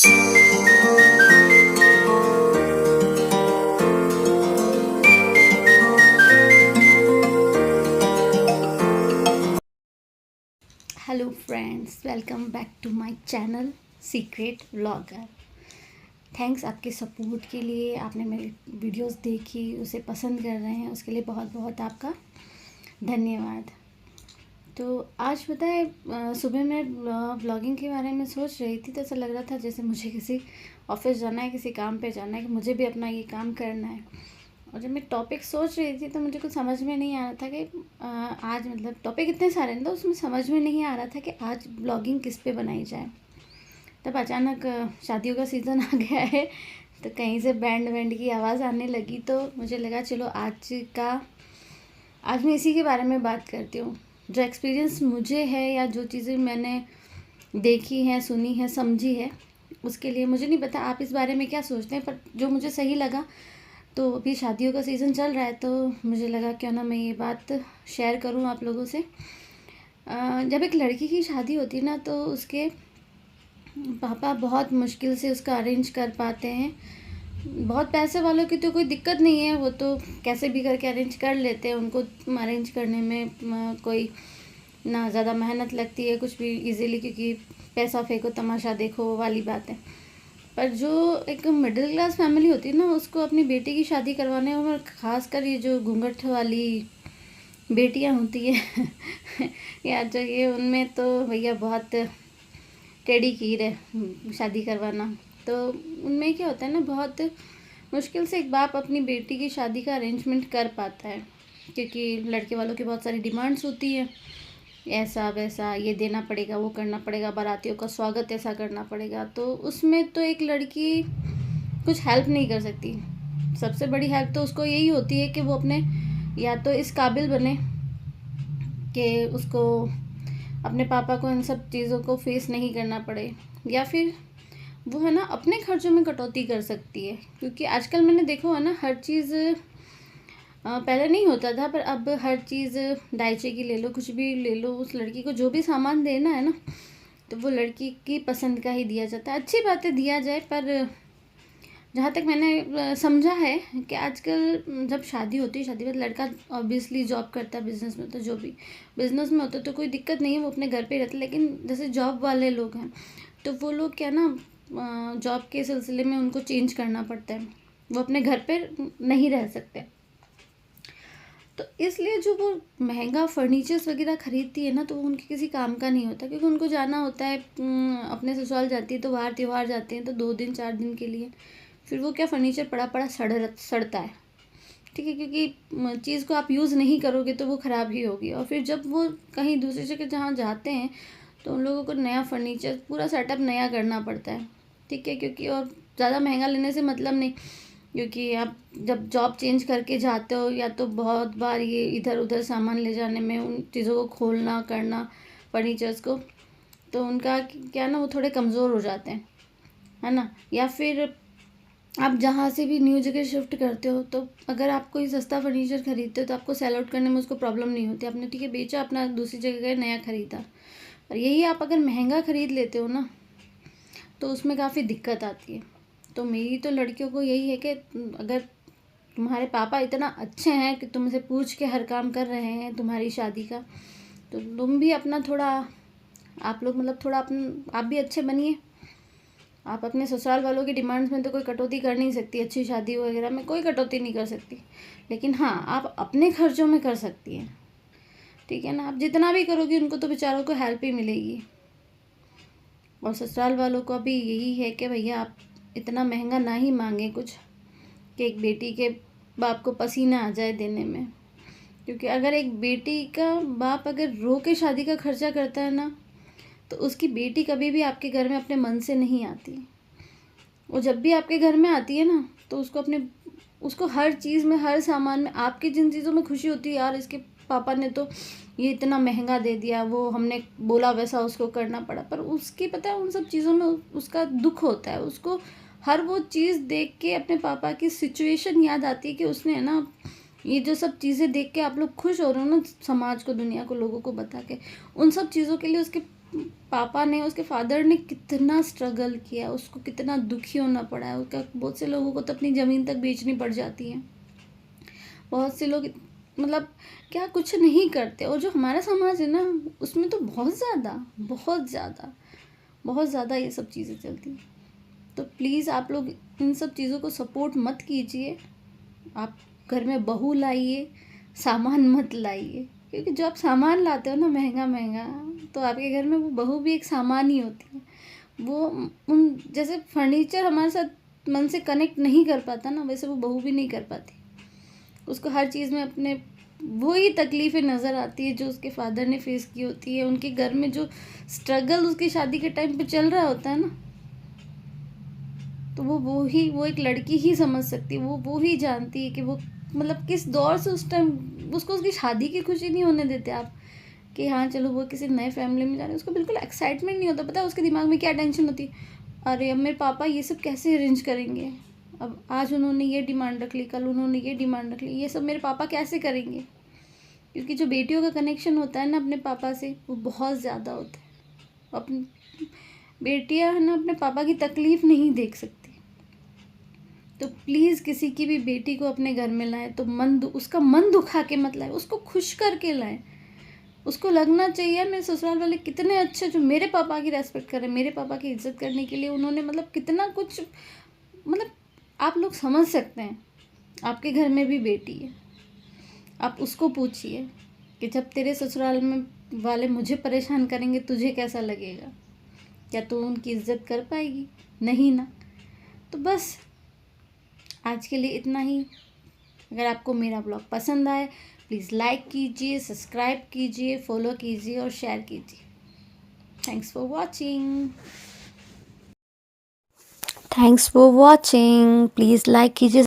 Hello friends, welcome back to my channel Secret Vlogger. Thanks आपके support के लिए। आपने मेरी वीडियोस देखी, उसे पसंद कर रहे हैं, उसके लिए बहुत बहुत आपका धन्यवाद। तो आज पता है, सुबह मैं व्लॉगिंग के बारे में सोच रही थी तो ऐसा लग रहा था जैसे मुझे किसी ऑफिस जाना है, किसी काम पे जाना है, कि मुझे भी अपना ये काम करना है। और जब मैं टॉपिक सोच रही थी तो मुझे कुछ समझ में नहीं आ रहा था कि आज मतलब टॉपिक इतने सारे हैं तो उसमें समझ में नहीं आ रहा था कि आज ब्लॉगिंग किस पे बनाई जाए। तब अचानक शादियों का सीज़न आ गया है, तो कहीं से बैंड वैंड की आवाज़ आने लगी, तो मुझे लगा चलो आज मैं इसी के बारे में बात करती हूँ। जो एक्सपीरियंस मुझे है या जो चीज़ें मैंने देखी हैं, सुनी है, समझी है, उसके लिए मुझे नहीं पता आप इस बारे में क्या सोचते हैं, पर जो मुझे सही लगा। तो अभी शादियों का सीज़न चल रहा है तो मुझे लगा क्यों ना मैं ये बात शेयर करूं आप लोगों से। जब एक लड़की की शादी होती है ना तो उसके पापा बहुत मुश्किल से उसका अरेंज कर पाते हैं। बहुत पैसे वालों की तो कोई दिक्कत नहीं है, वो तो कैसे भी करके अरेंज कर लेते हैं। उनको अरेंज करने में कोई ना ज़्यादा मेहनत लगती है, कुछ भी इजीली, क्योंकि पैसा फेंको तमाशा देखो वो वाली बात है। पर जो एक मिडिल क्लास फैमिली होती है ना, उसको अपनी बेटी की शादी करवाने में, खासकर ये जो घूंघट वाली बेटियां होती है या जो ये, उनमें तो भैया बहुत टेढ़ी खीर है शादी करवाना। तो उनमें क्या होता है ना, बहुत मुश्किल से एक बाप अपनी बेटी की शादी का अरेंजमेंट कर पाता है, क्योंकि लड़के वालों की बहुत सारी डिमांड्स होती है, ऐसा वैसा, ये देना पड़ेगा, वो करना पड़ेगा, बारातियों का स्वागत ऐसा करना पड़ेगा। तो उसमें तो एक लड़की कुछ हेल्प नहीं कर सकती। सबसे बड़ी हेल्प तो उसको यही होती है कि वो अपने या तो इस काबिल बने कि उसको अपने पापा को इन सब चीज़ों को फेस नहीं करना पड़े, या फिर वो है ना अपने खर्चों में कटौती कर सकती है। क्योंकि आजकल मैंने देखा है ना, हर चीज़ पहले नहीं होता था, पर अब हर चीज़ दायचे की ले लो, कुछ भी ले लो, उस लड़की को जो भी सामान देना है ना, तो वो लड़की की पसंद का ही दिया जाता है। अच्छी बात है दिया जाए, पर जहाँ तक मैंने समझा है कि आजकल जब शादी होती है, शादी में लड़का ऑब्वियसली जॉब करता है, बिजनेस में, तो जो भी बिजनेस में होता है तो कोई दिक्कत नहीं है, वो अपने घर पे रहते। लेकिन जैसे जॉब वाले लोग हैं तो वो लोग क्या ना, जॉब के सिलसिले में उनको चेंज करना पड़ता है, वो अपने घर पे नहीं रह सकते। तो इसलिए जो वो महंगा फर्नीचर्स वगैरह खरीदती है ना, तो वो उनके किसी काम का नहीं होता, क्योंकि उनको जाना होता है, अपने ससुराल जाती है तो बाहर त्योहार जाते हैं तो 2 दिन 4 दिन के लिए, फिर वो क्या फर्नीचर पड़ा पड़ा सड़ता है। ठीक है, क्योंकि चीज़ को आप यूज़ नहीं करोगे तो वो ख़राब ही होगी। और फिर जब वो कहीं दूसरी जगह जहाँ जाते हैं तो उन लोगों को नया फर्नीचर, पूरा सेटअप नया करना पड़ता है। ठीक है, क्योंकि और ज़्यादा महंगा लेने से मतलब नहीं, क्योंकि आप जब जॉब चेंज करके जाते हो, या तो बहुत बार ये इधर उधर सामान ले जाने में, उन चीज़ों को खोलना करना, फर्नीचर्स को, तो उनका क्या ना, वो थोड़े कमज़ोर हो जाते हैं, है ना। या फिर आप जहाँ से भी न्यू जगह शिफ्ट करते हो, तो अगर आप कोई सस्ता फर्नीचर खरीदते हो तो आपको सेल आउट करने में उसको प्रॉब्लम नहीं होती। आपने ठीक है बेचा, अपना दूसरी जगह गए, नया खरीदा। और यही आप अगर महंगा खरीद लेते हो ना, तो उसमें काफ़ी दिक्कत आती है। तो मेरी तो लड़कियों को यही है कि अगर तुम्हारे पापा इतना अच्छे हैं कि तुमसे पूछ के हर काम कर रहे हैं तुम्हारी शादी का, तो तुम भी अपना थोड़ा, आप लोग मतलब थोड़ा आप भी अच्छे बनिए। आप अपने ससुराल वालों की डिमांड्स में तो कोई कटौती कर नहीं सकती, अच्छी शादी वगैरह में कोई कटौती नहीं कर सकती, लेकिन हाँ आप अपने खर्चों में कर सकती हैं। ठीक है ना, आप जितना भी करोगी उनको तो बेचारों को हेल्प ही मिलेगी। और ससुराल वालों का भी यही है कि भैया आप इतना महंगा ना ही मांगें कुछ, कि एक बेटी के बाप को पसीना आ जाए देने में। क्योंकि अगर एक बेटी का बाप अगर रो के शादी का खर्चा करता है ना, तो उसकी बेटी कभी भी आपके घर में अपने मन से नहीं आती। वो जब भी आपके घर में आती है ना, तो उसको हर चीज़ में, हर सामान में, आपकी जिन चीज़ों में खुशी होती है, यार इसके पापा ने तो ये इतना महंगा दे दिया, वो हमने बोला वैसा उसको करना पड़ा, पर उसकी पता है उन सब चीज़ों में उसका दुख होता है। उसको हर वो चीज़ देख के अपने पापा की सिचुएशन याद आती है कि उसने, है ना, ये जो सब चीज़ें देख के आप लोग खुश हो रहे हो ना, समाज को, दुनिया को, लोगों को बता के, उन सब चीज़ों के लिए उसके पापा ने, उसके फादर ने कितना स्ट्रगल किया, उसको कितना दुखी होना पड़ा है। उसका बहुत से लोगों को तो अपनी ज़मीन तक बेचनी पड़ जाती है। बहुत से लोग मतलब क्या कुछ नहीं करते। और जो हमारा समाज है ना, उसमें तो बहुत ज़्यादा ये सब चीज़ें चलती हैं। तो प्लीज़ आप लोग इन सब चीज़ों को सपोर्ट मत कीजिए। आप घर में बहू लाइए, सामान मत लाइए, क्योंकि जो आप सामान लाते हो ना महंगा, तो आपके घर में वो बहू भी एक सामान ही होती है। वो उन जैसे फर्नीचर हमारे साथ मन से कनेक्ट नहीं कर पाता ना, वैसे वो बहू भी नहीं कर पाती। उसको हर चीज़ में अपने वही तकलीफ़ें नज़र आती है जो उसके फादर ने फेस की होती है। उनके घर में जो स्ट्रगल उसकी शादी के टाइम पे चल रहा होता है ना, तो वो एक लड़की ही समझ सकती है। वो ही जानती है कि वो मतलब किस दौर से उस टाइम उसको उसकी शादी की खुशी नहीं होने देते आप, कि हाँ चलो वो किसी नए फैमिली में जा रहे हैं। उसको बिल्कुल एक्साइटमेंट नहीं होता। पता है उसके दिमाग में क्या टेंशन होती है? अरे अब मेरे पापा ये सब कैसे अरेंज करेंगे? अब आज उन्होंने ये डिमांड रख ली, कल उन्होंने ये डिमांड रख ली, ये सब मेरे पापा कैसे करेंगे? क्योंकि जो बेटियों का कनेक्शन होता है ना अपने पापा से, वो बहुत ज़्यादा होता है। अपनी बेटियां है ना अपने पापा की तकलीफ़ नहीं देख सकती। तो प्लीज़ किसी की भी बेटी को अपने घर में लाएं तो उसका मन दुखा के मत लाएं, उसको खुश करके लाएं। उसको लगना चाहिए मेरे ससुराल वाले कितने अच्छे, जो मेरे पापा की रेस्पेक्ट करें, मेरे पापा की इज्जत करने के लिए उन्होंने मतलब कितना कुछ, मतलब आप लोग समझ सकते हैं। आपके घर में भी बेटी है, आप उसको पूछिए कि जब तेरे ससुराल में वाले मुझे परेशान करेंगे तुझे कैसा लगेगा? क्या तू उनकी इज्जत कर पाएगी? नहीं ना। तो बस आज के लिए इतना ही। अगर आपको मेरा ब्लॉग पसंद आए प्लीज़ लाइक कीजिए, सब्सक्राइब कीजिए, फॉलो कीजिए और शेयर कीजिए। Thanks for watching. Please like कीजिए।